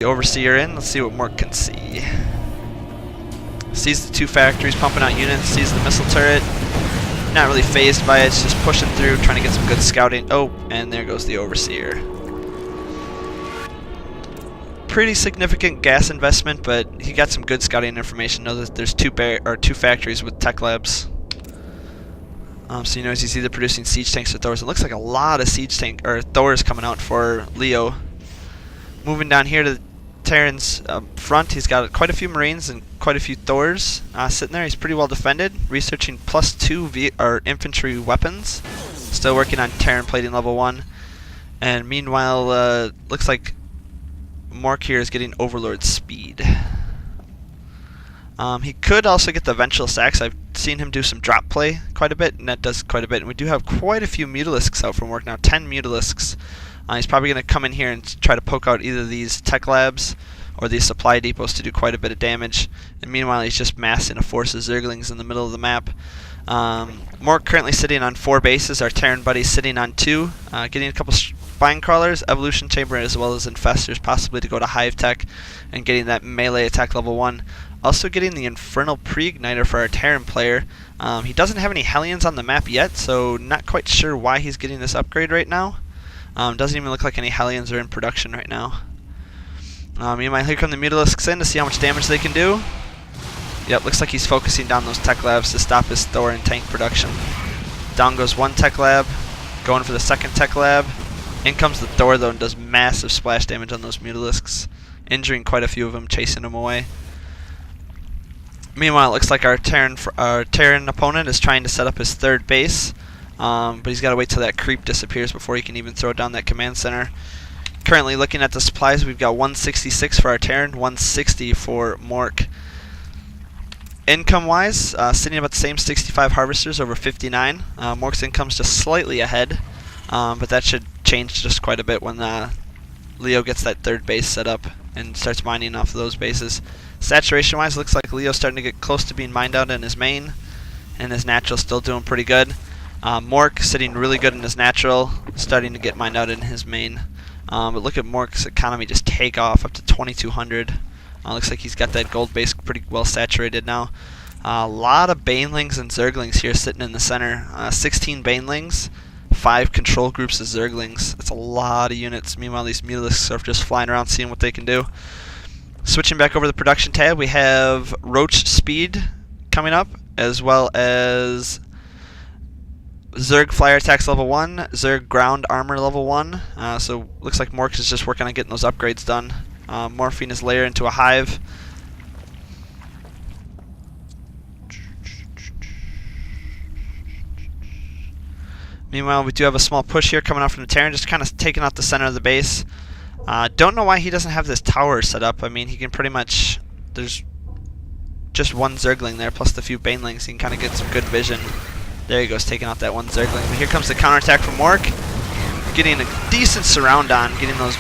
The Overseer in. Let's see what Mork can see. Sees the two factories pumping out units, sees the missile turret. Not really phased by it, it's just pushing through, trying to get some good scouting. Oh, and there goes the Overseer. Pretty significant gas investment, but he got some good scouting information. Know that there's two factories with tech labs. So he knows he's either producing siege tanks or Thors. It looks like a lot of siege tank or Thors coming out for Leo. Moving down here to the Terran's front, he's got quite a few Marines and quite a few Thors sitting there. He's pretty well defended, researching +2 infantry weapons. Still working on Terran plating level 1. And meanwhile, looks like Mork here is getting Overlord speed. He could also get the Eventual Sacks. I've seen him do some drop play quite a bit, and that does quite a bit. And we do have quite a few Mutalisks out from Mork now, 10 Mutalisks. He's probably going to come in here and try to poke out either these tech labs or these supply depots to do quite a bit of damage. And meanwhile, he's just massing a force of Zerglings in the middle of the map. Mork currently sitting on 4 bases. Our Terran buddy's sitting on 2. Getting a couple Spine Crawlers, Evolution Chamber, as well as Infestors, possibly to go to Hive Tech and getting that melee attack level 1. Also getting the Infernal Pre-Igniter for our Terran player. He doesn't have any Hellions on the map yet, so not quite sure why he's getting this upgrade right now. Doesn't even look like any Hellions are in production right now. Meanwhile, here come the Mutalisks in to see how much damage they can do. Yep, looks like he's focusing down those tech labs to stop his Thor and tank production. Down goes one tech lab, going for the second tech lab. In comes the Thor though and does massive splash damage on those Mutalisks, injuring quite a few of them, chasing them away. Meanwhile, it looks like our Terran opponent is trying to set up his 3rd base. But he's got to wait till that creep disappears before he can even throw down that command center. Currently looking at the supplies, we've got 166 for our Terran, 160 for Mork. Income-wise, sitting about the same, 65 harvesters over 59. Mork's income's just slightly ahead, but that should change just quite a bit when Leo gets that 3rd base set up and starts mining off of those bases. Saturation-wise, looks like Leo's starting to get close to being mined out in his main, and his natural's still doing pretty good. Mork sitting really good in his natural, starting to get mined out in his main. But look at Mork's economy just take off up to 2200. Looks like he's got that gold base pretty well saturated now. A lot of Banelings and Zerglings here sitting in the center. 16 Banelings, 5 control groups of Zerglings. That's a lot of units. Meanwhile, these Mutalisks are just flying around seeing what they can do. Switching back over to the production tab, we have Roach Speed coming up, as well as Zerg Flyer Attacks level 1, Zerg Ground Armor level 1. So looks like Mork is just working on getting those upgrades done. Morphing his lair into a hive. Meanwhile, we do have a small push here coming out from the Terran, just kind of taking out the center of the base. Don't know why he doesn't have this tower set up. I mean, he can pretty much... There's just one Zergling there, plus the few Banelings. He can kind of get some good vision. There he goes, taking out that one Zergling. But here comes the counterattack from Mork. Getting a decent surround on, getting those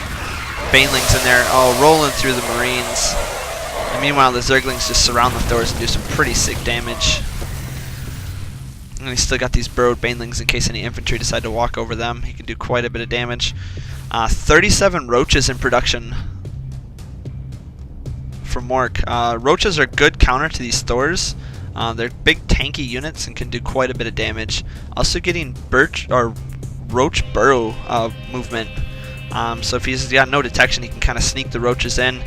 Banelings in there, rolling through the Marines. And meanwhile, the Zerglings just surround the Thors and do some pretty sick damage. And he's still got these burrowed Banelings in case any infantry decide to walk over them. He can do quite a bit of damage. 37 Roaches in production for Mork. Roaches are good counter to these Thors. They're big tanky units and can do quite a bit of damage. Also getting Roach Burrow movement. So if he's got no detection, he can kind of sneak the Roaches in,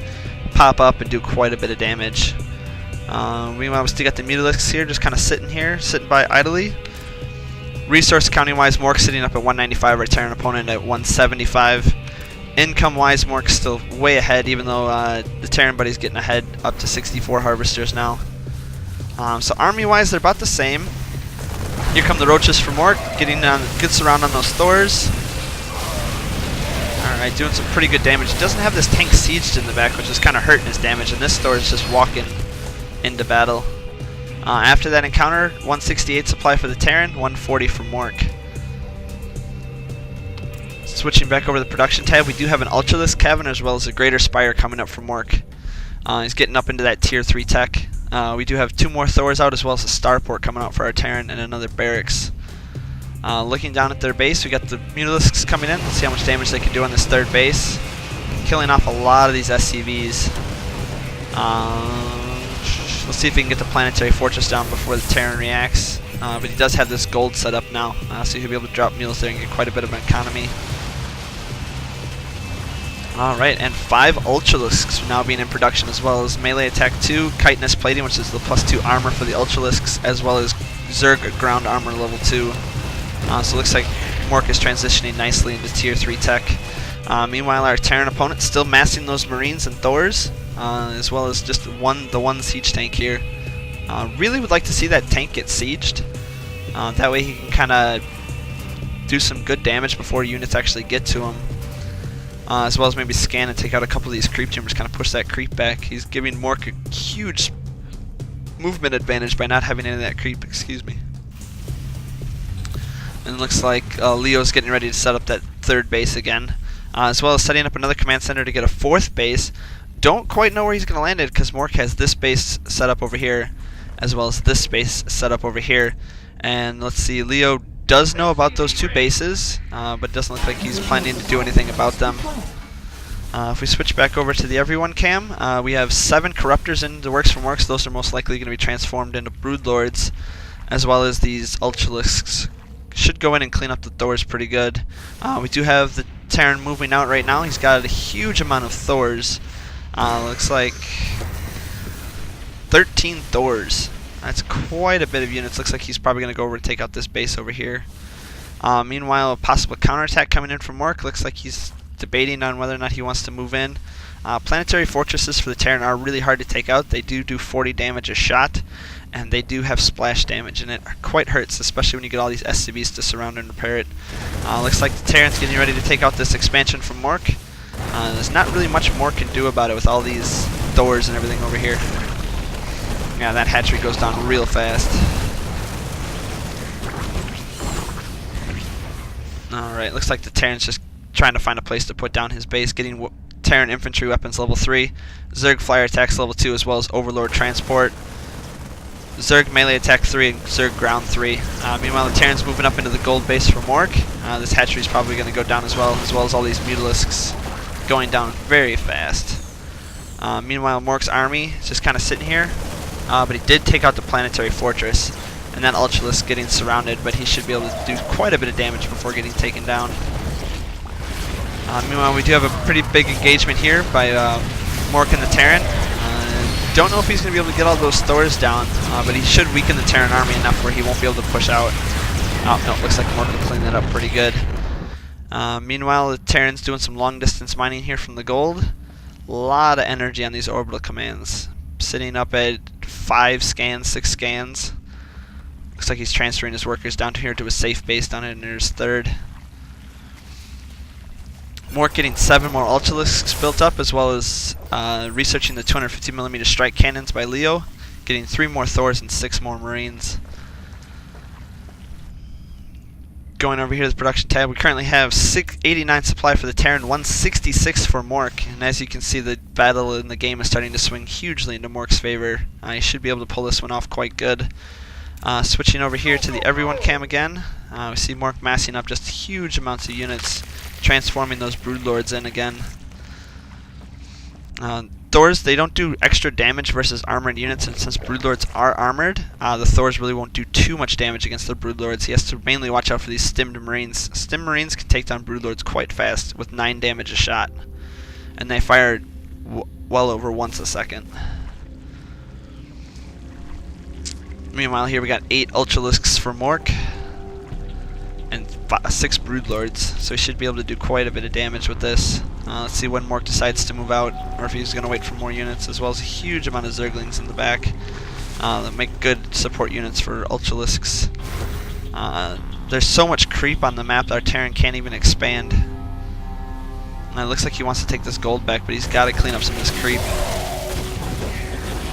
pop up, and do quite a bit of damage. Meanwhile, we still got the Mutalisks here, just kind of sitting by idly. Resource counting-wise, Mork sitting up at 195, our Terran opponent at 175. Income-wise, Mork's still way ahead, even though the Terran buddy's getting ahead up to 64 harvesters now. So army-wise, they're about the same. Here come the Roaches for Mork, getting good surround on those Thors. Alright, doing some pretty good damage. He doesn't have this tank sieged in the back, which is kind of hurting his damage, and this Thor is just walking into battle. After that encounter, 168 supply for the Terran, 140 for Mork. Switching back over to the production tab, we do have an Ultralisk Cavern as well as a Greater Spire coming up for Mork. He's getting up into that tier 3 tech. We do have 2 more Thors out as well as a Starport coming out for our Terran and another Barracks. Looking down at their base, we got the Mutalisks coming in. Let's see how much damage they can do on this 3rd base. killing off a lot of these SCVs. Let's see if we can get the planetary fortress down before the Terran reacts. But he does have this gold set up now, so he'll be able to drop mules there and get quite a bit of an economy. Alright, and 5 Ultralisks now being in production, as well as melee attack 2, chitinous plating, which is the +2 armor for the Ultralisks, as well as Zerg ground armor level 2. So it looks like Mork is transitioning nicely into tier 3 tech. Meanwhile, our Terran opponent still massing those Marines and Thors, as well as just the one siege tank here. Really would like to see that tank get sieged. That way he can kind of do some good damage before units actually get to him. As well as maybe scan and take out a couple of these creep tumors, kind of push that creep back. He's giving Mork a huge movement advantage by not having any of that creep, excuse me. And it looks like Leo's getting ready to set up that 3rd base again, as well as setting up another command center to get a 4th base. Don't quite know where he's going to land it because Mork has this base set up over here, as well as this base set up over here. And let's see, Leo does know about those 2 bases, but doesn't look like he's planning to do anything about them. If we switch back over to the Everyone cam, we have 7 Corruptors in the works from Mork, so those are most likely going to be transformed into Broodlords, as well as these Ultralisks. Should go in and clean up the Thors pretty good. We do have the Terran moving out right now. He's got a huge amount of Thors. Looks like 13 Thors. That's quite a bit of units. Looks like he's probably going to go over to take out this base over here. Meanwhile, a possible counterattack coming in from Mork. Looks like he's debating on whether or not he wants to move in. Planetary fortresses for the Terran are really hard to take out. They do 40 damage a shot, and they do have splash damage, and it quite hurts, especially when you get all these SCVs to surround and repair it. Looks like the Terran's getting ready to take out this expansion from Mork. There's not really much Mork can do about it with all these Thors and everything over here. Yeah, that hatchery goes down real fast. Alright, looks like the Terran's just trying to find a place to put down his base, getting Terran infantry weapons level 3, Zerg flyer attacks level 2, as well as Overlord transport, Zerg melee attack 3, and Zerg ground 3. Meanwhile, the Terran's moving up into the gold base for Mork. This hatchery's probably going to go down as well as all these Mutalisks going down very fast. Meanwhile, Mork's army is just kind of sitting here. But he did take out the planetary fortress, and that Ultralisk getting surrounded, but he should be able to do quite a bit of damage before getting taken down. Meanwhile, we do have a pretty big engagement here by Mork and the Terran. Don't know if he's going to be able to get all those Thors down, but he should weaken the Terran army enough where he won't be able to push out. Oh, no, looks like Mork will clean that up pretty good. Meanwhile, the Terran's doing some long-distance mining here from the gold. A lot of energy on these orbital commands. Sitting up at 5 scans, 6 scans. Looks like he's transferring his workers down here to a safe base down in his 3rd. Mork getting 7 more Ultralisks built up, as well as researching the 250mm strike cannons by Leo, getting 3 more Thors and 6 more Marines. Going over here to the production tab, we currently have 89 supply for the Terran, 166 for Mork, and as you can see, the battle in the game is starting to swing hugely into Mork's favor. He should be able to pull this one off quite good. Switching over here to the Everyone cam again, we see Mork massing up just huge amounts of units, transforming those Broodlords in again. Thors, they don't do extra damage versus armored units, and since Broodlords are armored, the Thors really won't do too much damage against the Broodlords. He has to mainly watch out for these stimmed Marines. Stimmed Marines can take down Broodlords quite fast with 9 damage a shot, and they fire well over once a second. Meanwhile, here we got 8 Ultralisks for Mork, and 6 Broodlords, so he should be able to do quite a bit of damage with this. Let's see when Mork decides to move out, or if he's going to wait for more units, as well as a huge amount of Zerglings in the back that make good support units for Ultralisks. There's so much creep on the map that our Terran can't even expand. And it looks like he wants to take this gold back, but he's got to clean up some of this creep.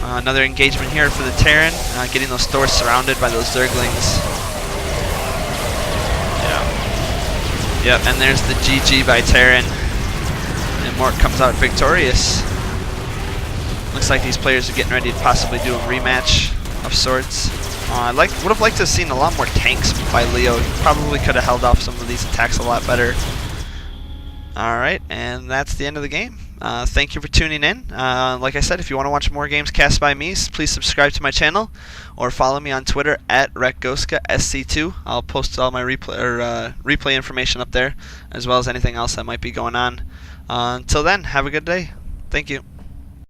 Another engagement here for the Terran, getting those Thors surrounded by those Zerglings. Yep, and there's the GG by Terran. And Mork comes out victorious. Looks like these players are getting ready to possibly do a rematch of sorts. I would have liked to have seen a lot more tanks by Leo. He probably could have held off some of these attacks a lot better. Alright, and that's the end of the game. Thank you for tuning in. Like I said, if you want to watch more games cast by me, please subscribe to my channel or follow me on Twitter at RekGoska SC2. I'll post all my replay information up there, as well as anything else that might be going on. Until then, have a good day. Thank you.